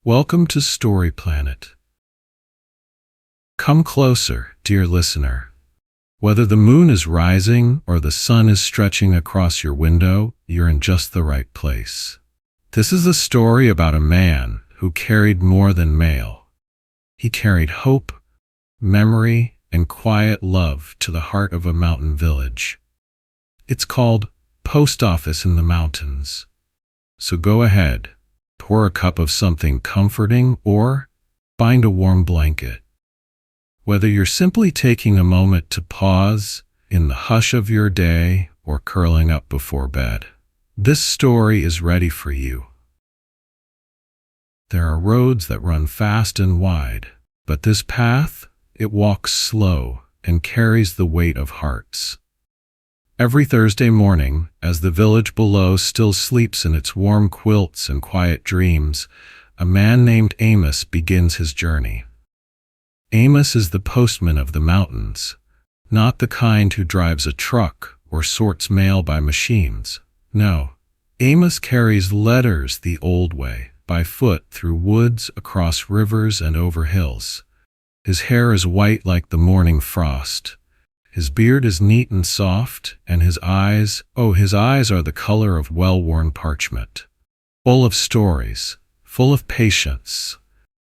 Welcome to Story Planet. Come closer, dear listener. Whether the moon is rising or the sun is stretching across your window, you're in just the right place. This is a story about a man who carried more than mail. He carried hope, memory, and quiet love to the heart of a mountain village. It's called Post Office in the Mountains. So go ahead, pour a cup of something comforting or find a warm blanket. Whether you're simply taking a moment to pause in the hush of your day or curling up before bed, this story is ready for you. There are roads that run fast and wide, but this path, it walks slow and carries the weight of hearts. Every Thursday morning, as the village below still sleeps in its warm quilts and quiet dreams, a man named Amos begins his journey. Amos is the postman of the mountains, not the kind who drives a truck or sorts mail by machines. No, Amos carries letters the old way, by foot through woods, across rivers, and over hills. His hair is white like the morning frost. His beard is neat and soft, and his eyes are the color of well-worn parchment. Full of stories, full of patience.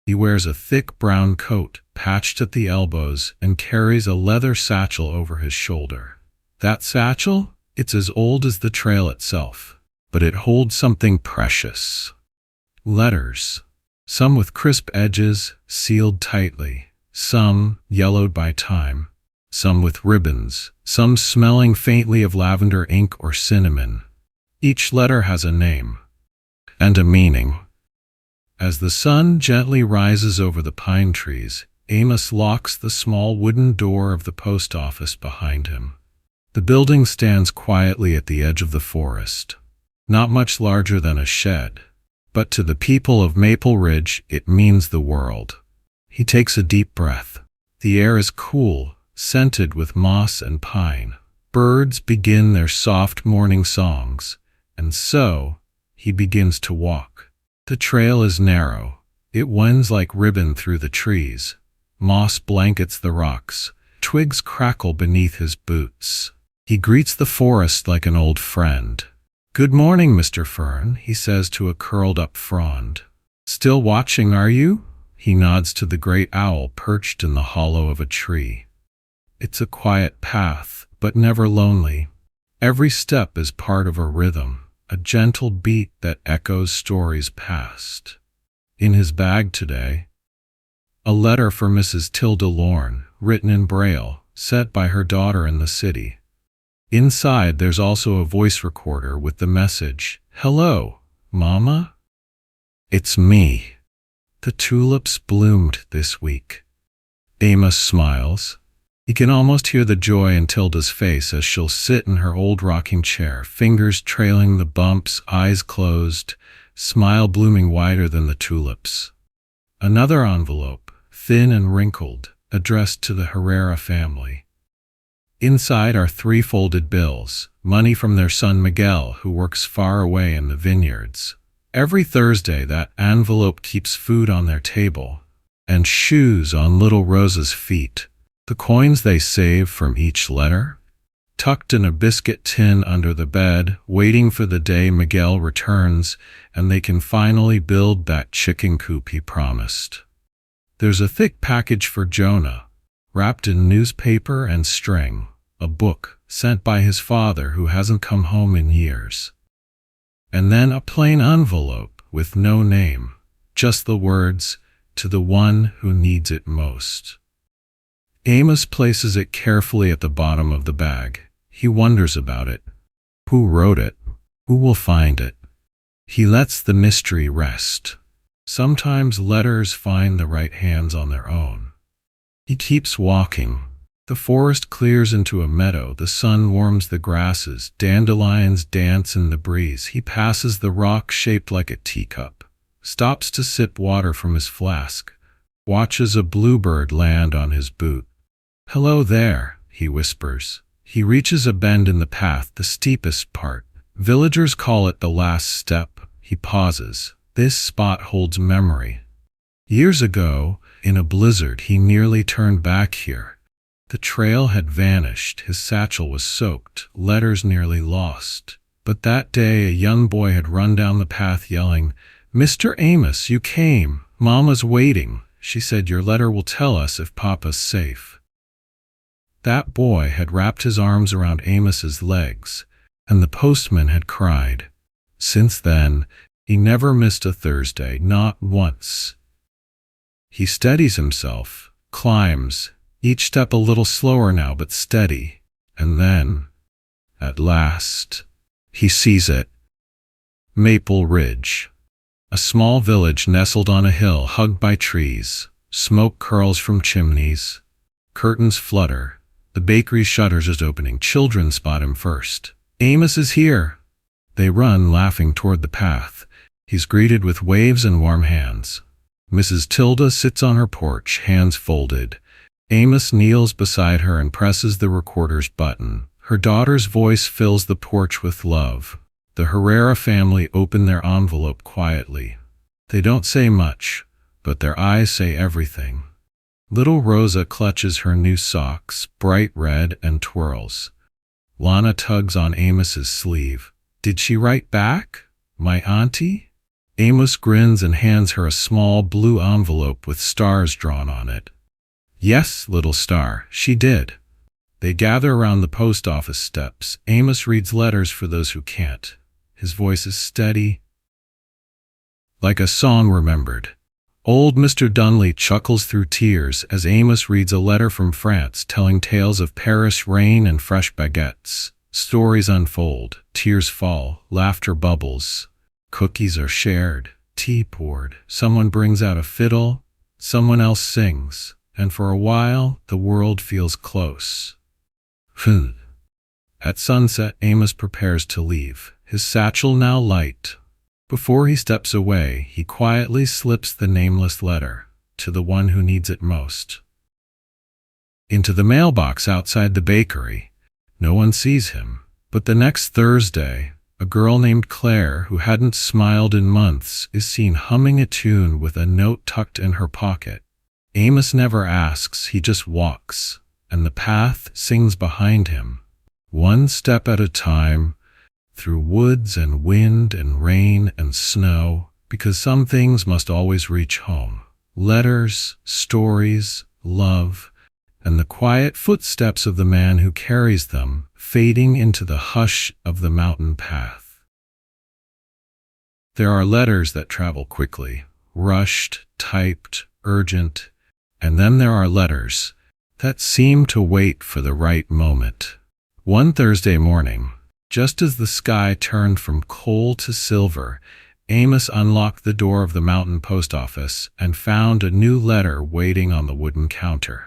He wears a thick brown coat, patched at the elbows, and carries a leather satchel over his shoulder. That satchel? It's as old as the trail itself, but it holds something precious. Letters. Some with crisp edges, sealed tightly. Some yellowed by time. Some with ribbons, some smelling faintly of lavender ink or cinnamon. Each letter has a name and a meaning. As the sun gently rises over the pine trees, Amos locks the small wooden door of the post office behind him. The building stands quietly at the edge of the forest, not much larger than a shed, but to the people of Maple Ridge it means the world. He takes a deep breath. The air is cool, scented with moss and pine. Birds begin their soft morning songs, and so he begins to walk. The trail is narrow. It winds like ribbon through the trees. Moss blankets the rocks. Twigs crackle beneath his boots. He greets the forest like an old friend. "Good morning, Mr. Fern," he says to a curled-up frond. "Still watching, are you?" He nods to the great owl perched in the hollow of a tree. It's a quiet path, but never lonely. Every step is part of a rhythm, a gentle beat that echoes stories past. In his bag today, a letter for Mrs. Tilda Lorne, written in Braille, sent by her daughter in the city. Inside, there's also a voice recorder with the message, "Hello, Mama? It's me." The tulips bloomed this week. Amos smiles. He can almost hear the joy in Tilda's face as she'll sit in her old rocking chair, fingers trailing the bumps, eyes closed, smile blooming wider than the tulips. Another envelope, thin and wrinkled, addressed to the Herrera family. Inside are 3 folded bills, money from their son Miguel, who works far away in the vineyards. Every Thursday that envelope keeps food on their table and shoes on little Rosa's feet. The coins they save from each letter, tucked in a biscuit tin under the bed, waiting for the day Miguel returns and they can finally build that chicken coop he promised. There's a thick package for Jonah, wrapped in newspaper and string, a book sent by his father who hasn't come home in years. And then a plain envelope with no name, just the words, "To the one who needs it most." Amos places it carefully at the bottom of the bag. He wonders about it. Who wrote it? Who will find it? He lets the mystery rest. Sometimes letters find the right hands on their own. He keeps walking. The forest clears into a meadow. The sun warms the grasses. Dandelions dance in the breeze. He passes the rock shaped like a teacup, stops to sip water from his flask, watches a bluebird land on his boot. "Hello there," he whispers. He reaches a bend in the path, the steepest part. Villagers call it the last step. He pauses. This spot holds memory. Years ago, in a blizzard, he nearly turned back here. The trail had vanished, his satchel was soaked, letters nearly lost. But that day a young boy had run down the path yelling, "Mr. Amos, you came. Mama's waiting. She said your letter will tell us if Papa's safe." That boy had wrapped his arms around Amos's legs, and the postman had cried. Since then, he never missed a Thursday, not once. He steadies himself, climbs, each step a little slower now but steady, and then, at last, he sees it. Maple Ridge. A small village nestled on a hill hugged by trees. Smoke curls from chimneys. Curtains flutter. The bakery shutters is opening. Children spot him first. "Amos is here!" They run, laughing, toward the path. He's greeted with waves and warm hands. Mrs. Tilda sits on her porch, hands folded. Amos kneels beside her and presses the recorder's button. Her daughter's voice fills the porch with love. The Herrera family open their envelope quietly. They don't say much, but their eyes say everything. Little Rosa clutches her new socks, bright red, and twirls. Lana tugs on Amos's sleeve. "Did she write back? My auntie?" Amos grins and hands her a small blue envelope with stars drawn on it. "Yes, little star, she did." They gather around the post office steps. Amos reads letters for those who can't. His voice is steady, like a song remembered. Old Mr. Dunley chuckles through tears as Amos reads a letter from France telling tales of Paris rain and fresh baguettes. Stories unfold, tears fall, laughter bubbles. Cookies are shared, tea poured. Someone brings out a fiddle, someone else sings, and for a while the world feels close. At sunset, Amos prepares to leave, his satchel now light. Before he steps away, he quietly slips the nameless letter to the one who needs it most. Into the mailbox outside the bakery. No one sees him, but the next Thursday, a girl named Claire, who hadn't smiled in months, is seen humming a tune with a note tucked in her pocket. Amos never asks, he just walks, and the path sings behind him, one step at a time, through woods and wind and rain and snow, because some things must always reach home. Letters, stories, love, and the quiet footsteps of the man who carries them, fading into the hush of the mountain path. There are letters that travel quickly, rushed, typed, urgent, and then there are letters that seem to wait for the right moment. One Thursday morning, just as the sky turned from coal to silver, Amos unlocked the door of the mountain post office and found a new letter waiting on the wooden counter.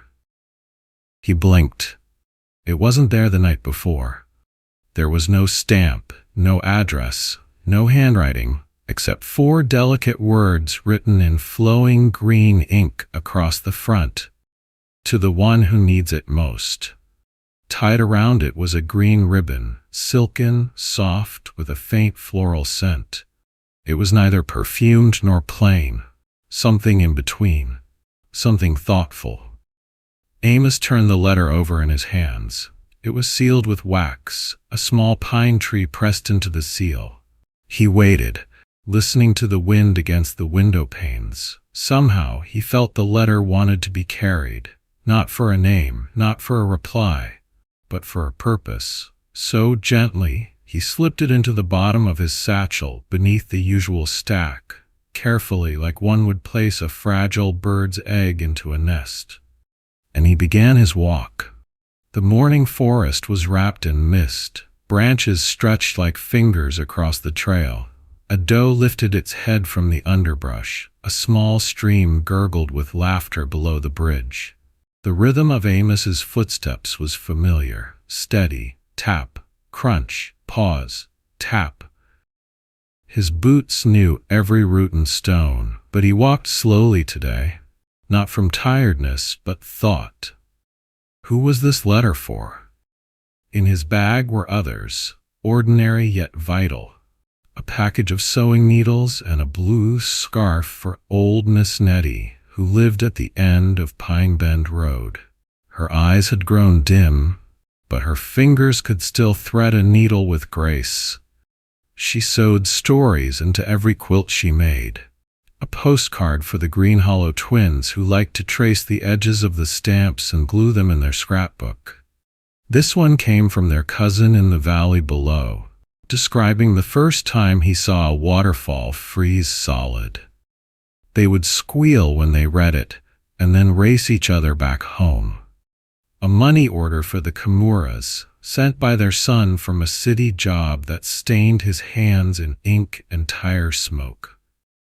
He blinked. It wasn't there the night before. There was no stamp, no address, no handwriting, except 4 delicate words written in flowing green ink across the front. To the one who needs it most. Tied around it was a green ribbon, silken, soft, with a faint floral scent. It was neither perfumed nor plain, something in between, something thoughtful. Amos turned the letter over in his hands. It was sealed with wax, a small pine tree pressed into the seal. He waited, listening to the wind against the window panes. Somehow he felt the letter wanted to be carried, not for a name, not for a reply, but for a purpose. So gently, he slipped it into the bottom of his satchel beneath the usual stack, carefully, like one would place a fragile bird's egg into a nest. And he began his walk. The morning forest was wrapped in mist. Branches stretched like fingers across the trail. A doe lifted its head from the underbrush. A small stream gurgled with laughter below the bridge. The rhythm of Amos's footsteps was familiar, steady, tap, crunch, pause, tap. His boots knew every root and stone, but he walked slowly today, not from tiredness, but thought. Who was this letter for? In his bag were others, ordinary yet vital. a package of sewing needles, and a blue scarf for old Miss Nettie, who lived at the end of Pine Bend Road. Her eyes had grown dim, but her fingers could still thread a needle with grace. She sewed stories into every quilt she made. A postcard for the Green Hollow twins, who liked to trace the edges of the stamps and glue them in their scrapbook. This one came from their cousin in the valley below, describing the first time he saw a waterfall freeze solid. They would squeal when they read it, and then race each other back home. A money order for the Kimuras, sent by their son from a city job that stained his hands in ink and tire smoke.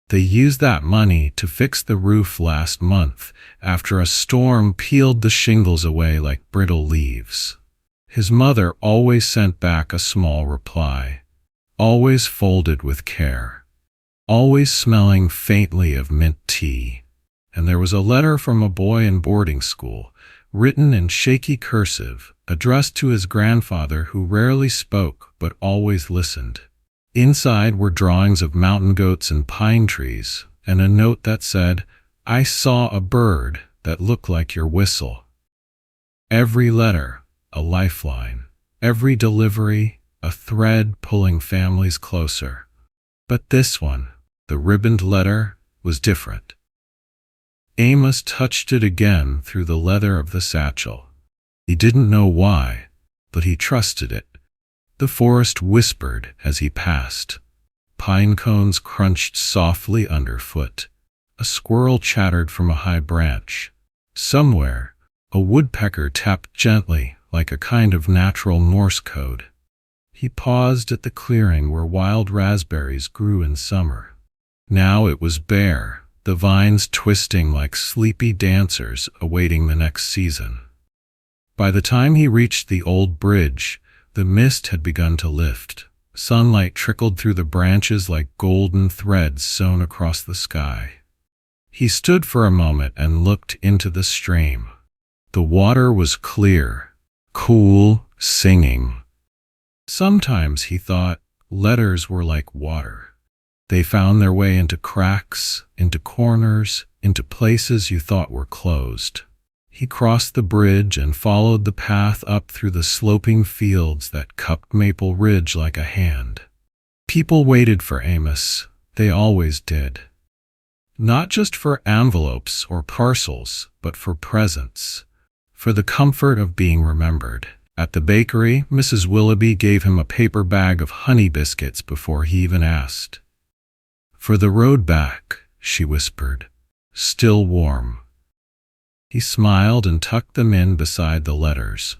They used that money to fix the roof last month after a storm peeled the shingles away like brittle leaves. His mother always sent back a small reply, always folded with care, always smelling faintly of mint tea. And there was a letter from a boy in boarding school, written in shaky cursive, addressed to his grandfather, who rarely spoke but always listened. Inside were drawings of mountain goats and pine trees, and a note that said, "I saw a bird that looked like your whistle." Every letter, a lifeline. Every delivery, a thread pulling families closer. But this one, the ribboned letter, was different. Amos touched it again through the leather of the satchel. He didn't know why, but he trusted it. The forest whispered as he passed. Pine cones crunched softly underfoot. A squirrel chattered from a high branch. Somewhere, a woodpecker tapped gently, like a kind of natural Morse code. He paused at the clearing where wild raspberries grew in summer. Now it was bare, the vines twisting like sleepy dancers awaiting the next season. By the time he reached the old bridge, the mist had begun to lift. Sunlight trickled through the branches like golden threads sewn across the sky. He stood for a moment and looked into the stream. The water was clear, cool, singing. Sometimes, he thought, letters were like water. They found their way into cracks, into corners, into places you thought were closed. He crossed the bridge and followed the path up through the sloping fields that cupped Maple Ridge like a hand. People waited for Amos. They always did. Not just for envelopes or parcels, but for presents, for the comfort of being remembered. At the bakery, Mrs. Willoughby gave him a paper bag of honey biscuits before he even asked. "For the road back," she whispered, "still warm." He smiled and tucked them in beside the letters.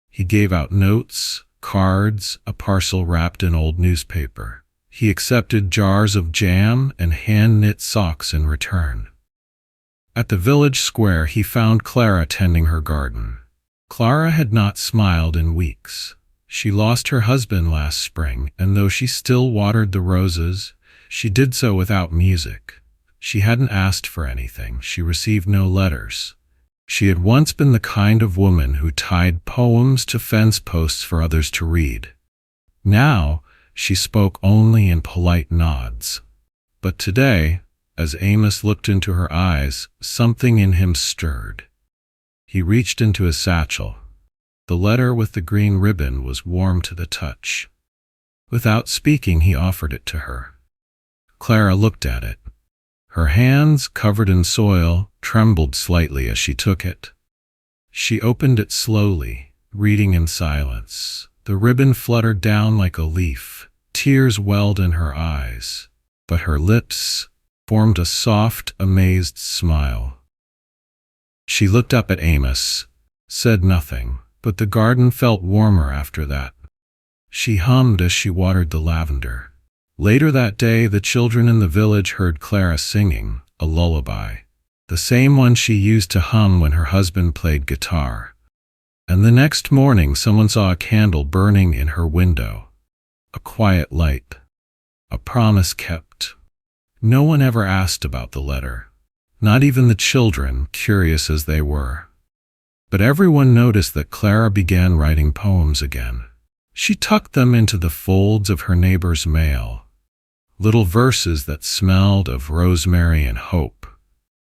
He gave out notes, cards, a parcel wrapped in old newspaper. He accepted jars of jam and hand-knit socks in return. At the village square, he found Clara tending her garden. Clara had not smiled in weeks. She lost her husband last spring, and though she still watered the roses, she did so without music. She hadn't asked for anything. She received no letters. She had once been the kind of woman who tied poems to fence posts for others to read. Now, she spoke only in polite nods. But today, as Amos looked into her eyes, something in him stirred. He reached into his satchel. The letter with the green ribbon was warm to the touch. Without speaking, he offered it to her. Clara looked at it. Her hands, covered in soil, trembled slightly as she took it. She opened it slowly, reading in silence. The ribbon fluttered down like a leaf. Tears welled in her eyes, but her lips formed a soft, amazed smile. She looked up at Amos, said nothing, but the garden felt warmer after that. She hummed as she watered the lavender. Later that day, the children in the village heard Clara singing a lullaby, the same one she used to hum when her husband played guitar. And the next morning, someone saw a candle burning in her window. A quiet light. A promise kept. No one ever asked about the letter. Not even the children, curious as they were. But everyone noticed that Clara began writing poems again. She tucked them into the folds of her neighbor's mail, little verses that smelled of rosemary and hope.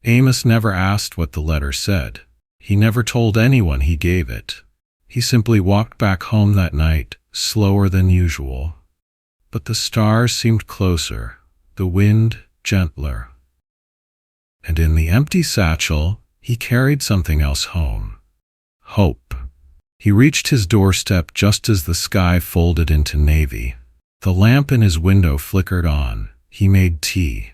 Amos never asked what the letter said. He never told anyone he gave it. He simply walked back home that night, slower than usual. But the stars seemed closer, the wind gentler. And in the empty satchel, he carried something else home. Hope. He reached his doorstep just as the sky folded into navy. The lamp in his window flickered on. He made tea,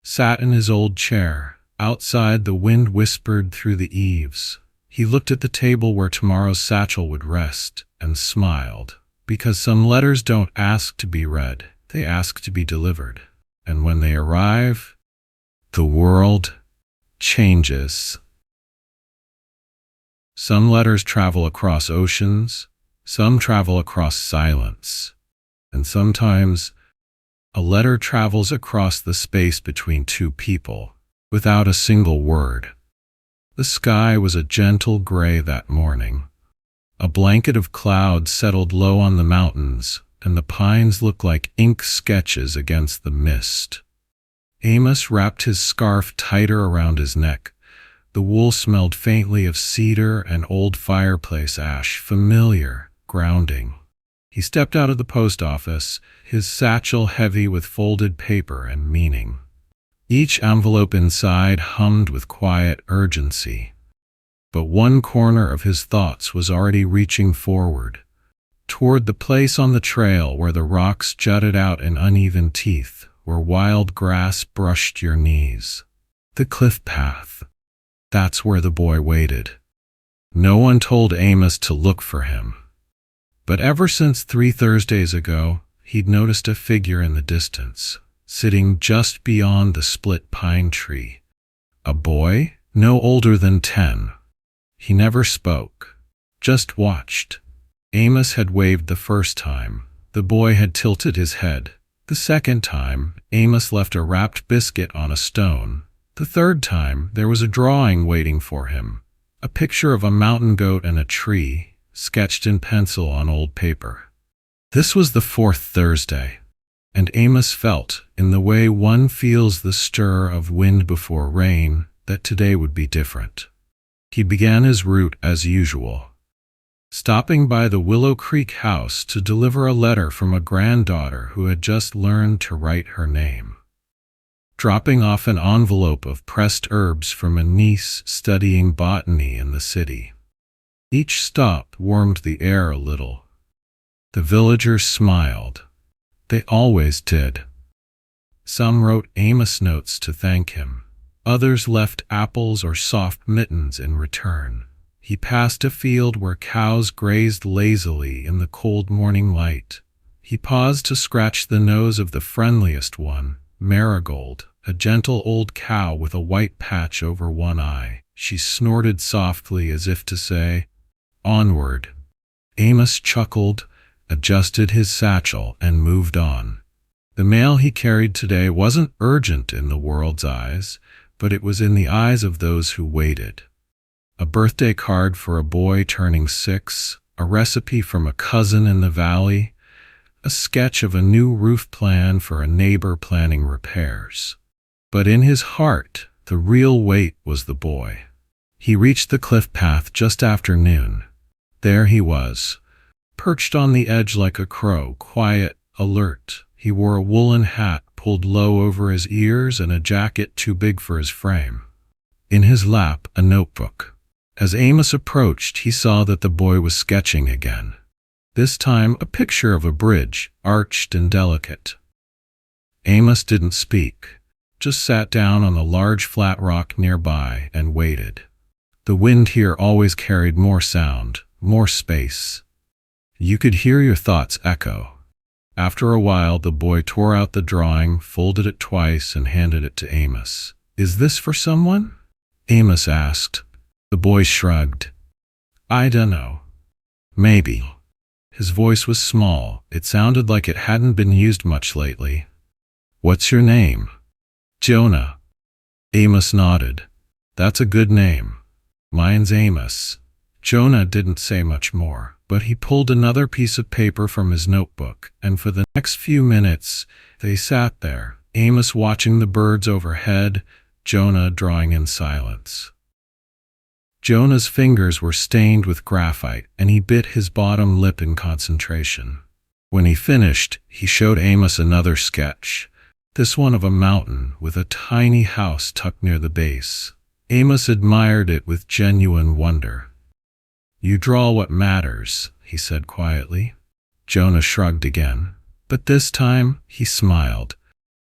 sat in his old chair. Outside, the wind whispered through the eaves. He looked at the table where tomorrow's satchel would rest and smiled, because some letters don't ask to be read, they ask to be delivered. And when they arrive, the world changes. Some letters travel across oceans, some travel across silence, and sometimes a letter travels across the space between two people, without a single word. The sky was a gentle gray that morning. A blanket of clouds settled low on the mountains, and the pines looked like ink sketches against the mist. Amos wrapped his scarf tighter around his neck. The wool smelled faintly of cedar and old fireplace ash, familiar, grounding. He stepped out of the post office, his satchel heavy with folded paper and meaning. Each envelope inside hummed with quiet urgency. But one corner of his thoughts was already reaching forward, toward the place on the trail where the rocks jutted out in uneven teeth, where wild grass brushed your knees. The cliff path. That's where the boy waited. No one told Amos to look for him. But ever since 3 Thursdays ago, he'd noticed a figure in the distance, sitting just beyond the split pine tree. A boy, no older than 10. He never spoke, just watched. Amos had waved the first time. The boy had tilted his head. The second time, Amos left a wrapped biscuit on a stone. The third time, there was a drawing waiting for him, a picture of a mountain goat and a tree, sketched in pencil on old paper. This was the 4th Thursday. And Amos felt, in the way one feels the stir of wind before rain, that today would be different. He began his route as usual, stopping by the Willow Creek house to deliver a letter from a granddaughter who had just learned to write her name, dropping off an envelope of pressed herbs from a niece studying botany in the city. Each stop warmed the air a little. The villagers smiled. They always did. Some wrote Amos notes to thank him. Others left apples or soft mittens in return. He passed a field where cows grazed lazily in the cold morning light. He paused to scratch the nose of the friendliest one, Marigold, a gentle old cow with a white patch over one eye. She snorted softly as if to say, "Onward." Amos chuckled, adjusted his satchel, and moved on. The mail he carried today wasn't urgent in the world's eyes, but it was in the eyes of those who waited. A birthday card for a boy turning 6, a recipe from a cousin in the valley, a sketch of a new roof plan for a neighbor planning repairs. But in his heart, the real weight was the boy. He reached the cliff path just after noon. There he was, perched on the edge like a crow, quiet, alert. He wore a woolen hat pulled low over his ears and a jacket too big for his frame. In his lap, a notebook. As Amos approached, he saw that the boy was sketching again. This time, a picture of a bridge, arched and delicate. Amos didn't speak, just sat down on a large flat rock nearby and waited. The wind here always carried more sound, more space. You could hear your thoughts echo. After a while, the boy tore out the drawing, folded it twice, and handed it to Amos. "Is this for someone?" Amos asked. The boy shrugged. "I dunno. Maybe." His voice was small. It sounded like it hadn't been used much lately. "What's your name?" "Jonah." Amos nodded. "That's a good name. Mine's Amos. Jonah didn't say much more, but he pulled another piece of paper from his notebook, and for the next few minutes they sat there, Amos watching the birds overhead, Jonah drawing in silence. Jonah's fingers were stained with graphite, and he bit his bottom lip in concentration. When he finished, he showed Amos another sketch, this one of a mountain with a tiny house tucked near the base. Amos admired it with genuine wonder. "You draw what matters," he said quietly. Jonah shrugged again, but this time he smiled.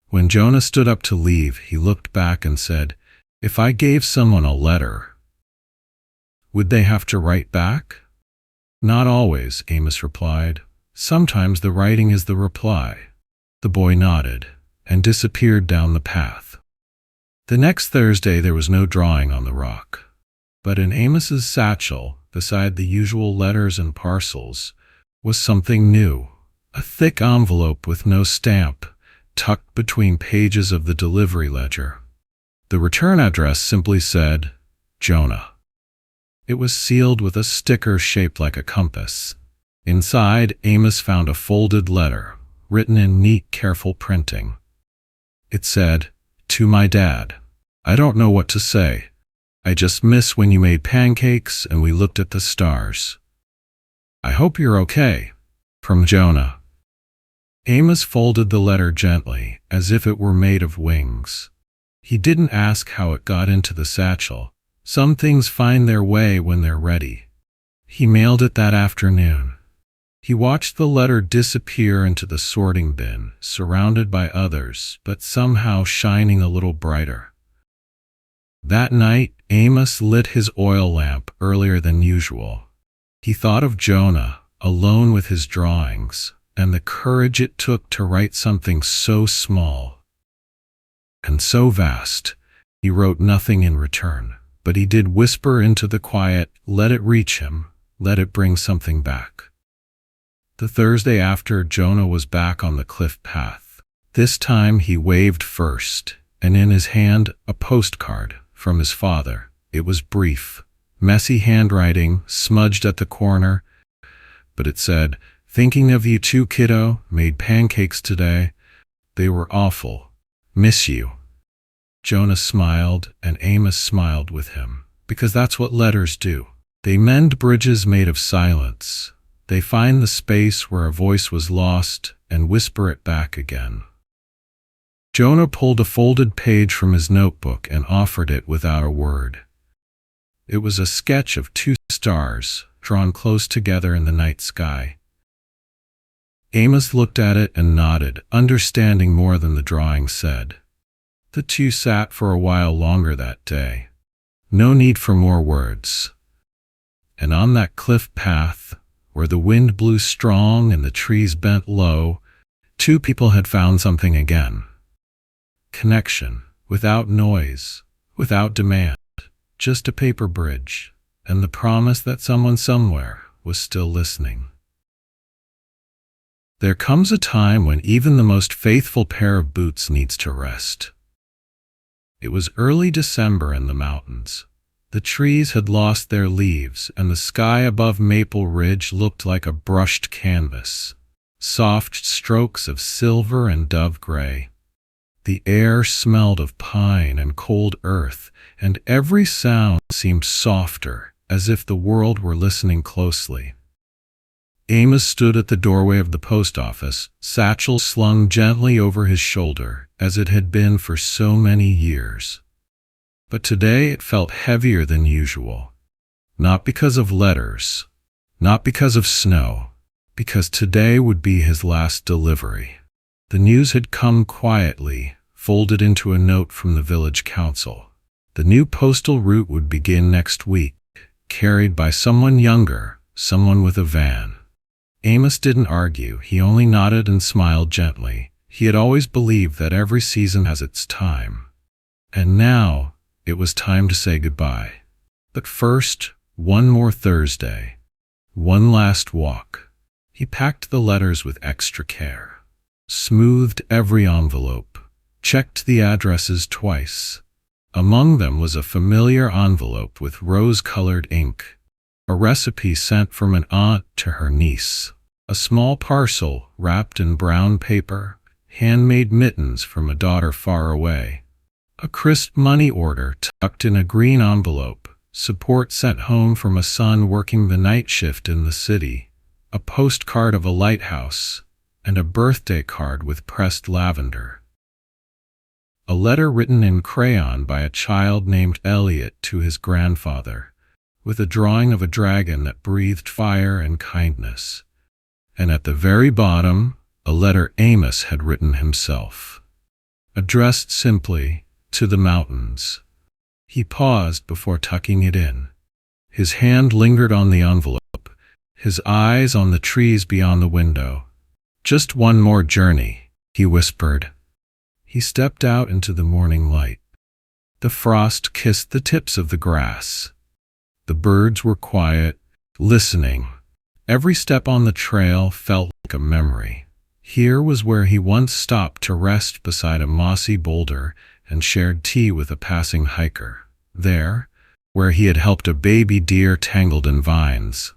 When Jonah stood up to leave, he looked back and said, "If I gave someone a letter, would they have to write back?" "Not always," Amos replied. "Sometimes the writing is the reply." The boy nodded and disappeared down the path. The next Thursday there was no drawing on the rock, but in Amos's satchel, beside the usual letters and parcels, was something new, a thick envelope with no stamp, tucked between pages of the delivery ledger. The return address simply said, Jonah. It was sealed with a sticker shaped like a compass. Inside, Amos found a folded letter, written in neat, careful printing. It said, "To my dad. I don't know what to say. I just miss when you made pancakes and we looked at the stars. I hope you're okay. From Jonah." Amos folded the letter gently, as if it were made of wings. He didn't ask how it got into the satchel. Some things find their way when they're ready. He mailed it that afternoon. He watched the letter disappear into the sorting bin, surrounded by others, but somehow shining a little brighter. That night, Amos lit his oil lamp earlier than usual. He thought of Jonah, alone with his drawings, and the courage it took to write something so small and so vast. He wrote nothing in return, but he did whisper into the quiet, let it reach him, let it bring something back. The Thursday after, Jonah was back on the cliff path. This time he waved first, and in his hand a postcard from his father. It was brief, messy handwriting, smudged at the corner, but it said, "Thinking of you too, kiddo. Made pancakes today. They were awful. Miss you." Jonah smiled, and Amos smiled with him, because that's what letters do. They mend bridges made of silence. They find the space where a voice was lost and whisper it back again. Jonah pulled a folded page from his notebook and offered it without a word. It was a sketch of two stars, drawn close together in the night sky. Amos looked at it and nodded, understanding more than the drawing said. The two sat for a while longer that day. No need for more words. And on that cliff path, where the wind blew strong and the trees bent low, two people had found something again. Connection, without noise, without demand, just a paper bridge, and the promise that someone somewhere was still listening. There comes a time when even the most faithful pair of boots needs to rest. It was early December in the mountains. The trees had lost their leaves, and the sky above Maple Ridge looked like a brushed canvas, soft strokes of silver and dove gray. The air smelled of pine and cold earth, and every sound seemed softer, as if the world were listening closely. Amos stood at the doorway of the post office, satchel slung gently over his shoulder, as it had been for so many years. But today it felt heavier than usual. Not because of letters, not because of snow, because today would be his last delivery. The news had come quietly, folded into a note from the village council. The new postal route would begin next week, carried by someone younger, someone with a van. Amos didn't argue, he only nodded and smiled gently. He had always believed that every season has its time. And now, it was time to say goodbye. But first, one more Thursday. One last walk. He packed the letters with extra care, smoothed every envelope, checked the addresses twice. Among them was a familiar envelope with rose-colored ink. a recipe sent from an aunt to her niece, a small parcel wrapped in brown paper, handmade mittens from a daughter far away, a crisp money order tucked in a green envelope, support sent home from a son working the night shift in the city, a postcard of a lighthouse, and a birthday card with pressed lavender. A letter written in crayon by a child named Elliot to his grandfather, with a drawing of a dragon that breathed fire and kindness. And at the very bottom, a letter Amos had written himself, addressed simply, "To the mountains." He paused before tucking it in. His hand lingered on the envelope, his eyes on the trees beyond the window. "Just one more journey," he whispered. He stepped out into the morning light. The frost kissed the tips of the grass. The birds were quiet, listening. Every step on the trail felt like a memory. Here was where he once stopped to rest beside a mossy boulder and shared tea with a passing hiker. There, where he had helped a baby deer tangled in vines.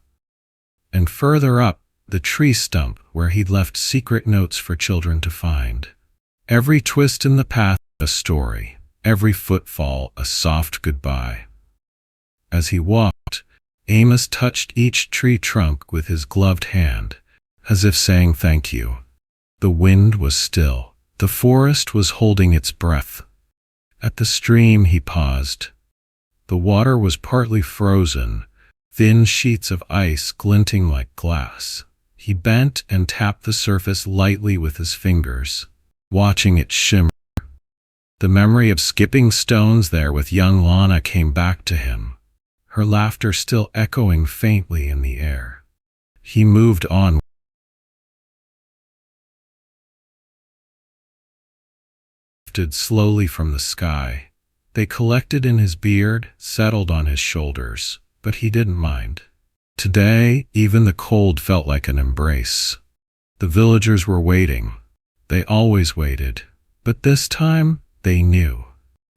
And further up, the tree stump where he'd left secret notes for children to find. Every twist in the path a story, every footfall a soft goodbye. As he walked, Amos touched each tree trunk with his gloved hand, as if saying thank you. The wind was still. The forest was holding its breath. At the stream he paused. The water was partly frozen, thin sheets of ice glinting like glass. He bent and tapped the surface lightly with his fingers, watching it shimmer. The memory of skipping stones there with young Lana came back to him, her laughter still echoing faintly in the air. He moved on. Lifted slowly from the sky. They collected in his beard, settled on his shoulders, but he didn't mind. Today, even the cold felt like an embrace. The villagers were waiting. They always waited, but this time they knew.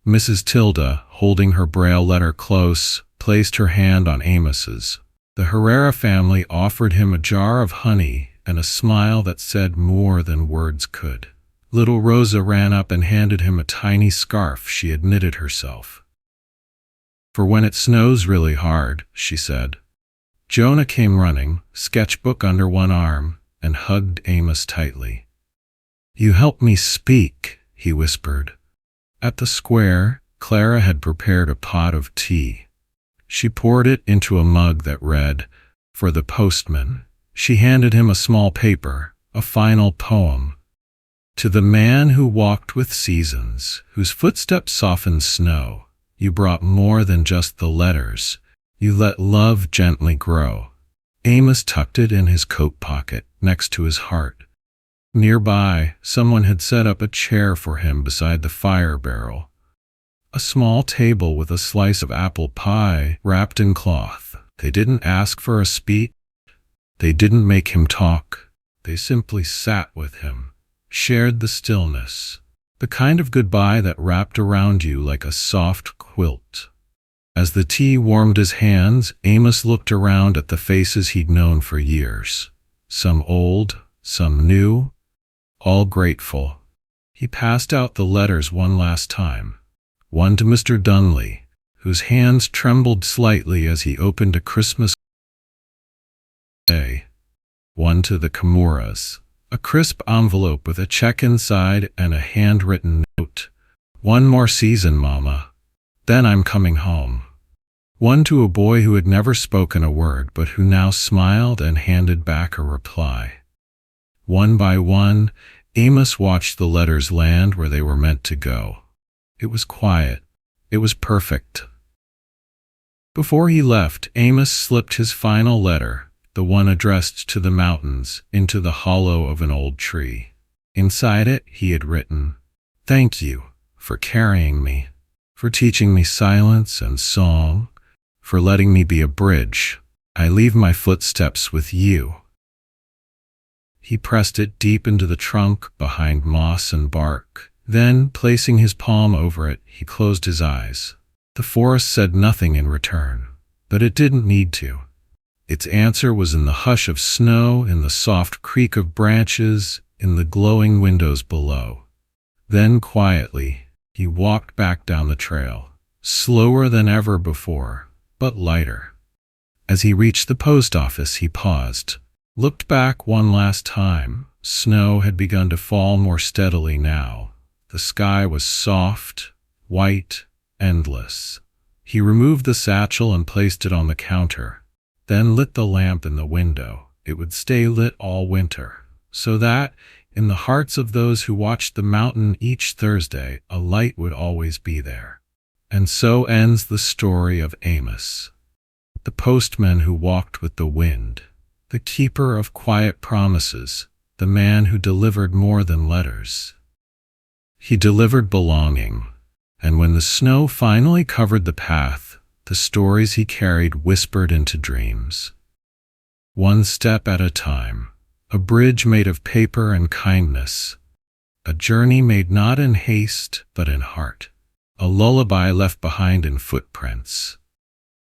Mrs. Tilda, holding her braille letter close, placed her hand on Amos's. The Herrera family offered him a jar of honey and a smile that said more than words could. Little Rosa ran up and handed him a tiny scarf she had knitted herself. "For when it snows really hard," she said. Jonah came running, sketchbook under one arm, and hugged Amos tightly. "You helped me speak," he whispered. At the square, Clara had prepared a pot of tea. She poured it into a mug that read, "For the postman." She handed him a small paper, a final poem. "To the man who walked with seasons, whose footsteps softened snow, you brought more than just the letters. You let love gently grow." Amos tucked it in his coat pocket, next to his heart. Nearby, someone had set up a chair for him beside the fire barrel. A small table with a slice of apple pie wrapped in cloth. They didn't ask for a speech. They didn't make him talk. They simply sat with him, shared the stillness, the kind of goodbye that wrapped around you like a soft quilt. As the tea warmed his hands, Amos looked around at the faces he'd known for years. Some old, some new, all grateful. He passed out the letters one last time. One to Mr. Dunley, whose hands trembled slightly as he opened a Christmas day. One to the Kimuras, a crisp envelope with a check inside and a handwritten note. "One more season, Mama. Then I'm coming home." One to a boy who had never spoken a word but who now smiled and handed back a reply. One by one, Amos watched the letters land where they were meant to go. It was quiet. It was perfect. Before he left, Amos slipped his final letter, the one addressed to the mountains, into the hollow of an old tree. Inside it, he had written, "Thank you for carrying me, for teaching me silence and song, for letting me be a bridge. I leave my footsteps with you." He pressed it deep into the trunk behind moss and bark. Then, placing his palm over it, he closed his eyes. The forest said nothing in return, but it didn't need to. Its answer was in the hush of snow, in the soft creak of branches, in the glowing windows below. Then quietly, he walked back down the trail, slower than ever before, but lighter. As he reached the post office, he paused, looked back one last time. Snow had begun to fall more steadily now. The sky was soft, white, endless. He removed the satchel and placed it on the counter, then lit the lamp in the window. It would stay lit all winter, so that, in the hearts of those who watched the mountain each Thursday, a light would always be there. And so ends the story of Amos, the postman who walked with the wind, the keeper of quiet promises, the man who delivered more than letters. He delivered belonging, and when the snow finally covered the path, the stories he carried whispered into dreams. One step at a time, a bridge made of paper and kindness, a journey made not in haste but in heart, a lullaby left behind in footprints.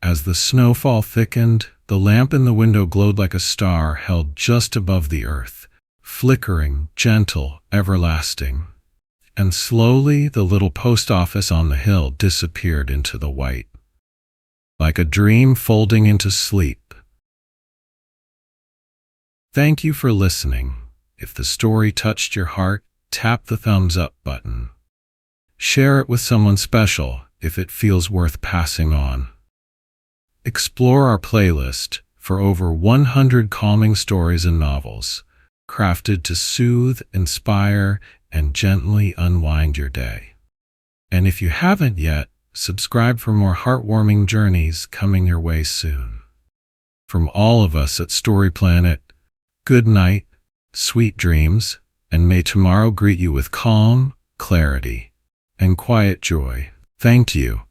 As the snowfall thickened, the lamp in the window glowed like a star held just above the earth, flickering, gentle, everlasting. And slowly the little post office on the hill disappeared into the white, like a dream folding into sleep. Thank you for listening. If the story touched your heart, tap the thumbs up button. Share it with someone special if it feels worth passing on. Explore our playlist for over 100 calming stories and novels, crafted to soothe, inspire, and gently unwind your day. And if you haven't yet, subscribe for more heartwarming journeys coming your way soon. From all of us at Story Planet, good night, sweet dreams, and may tomorrow greet you with calm, clarity, and quiet joy. Thank you.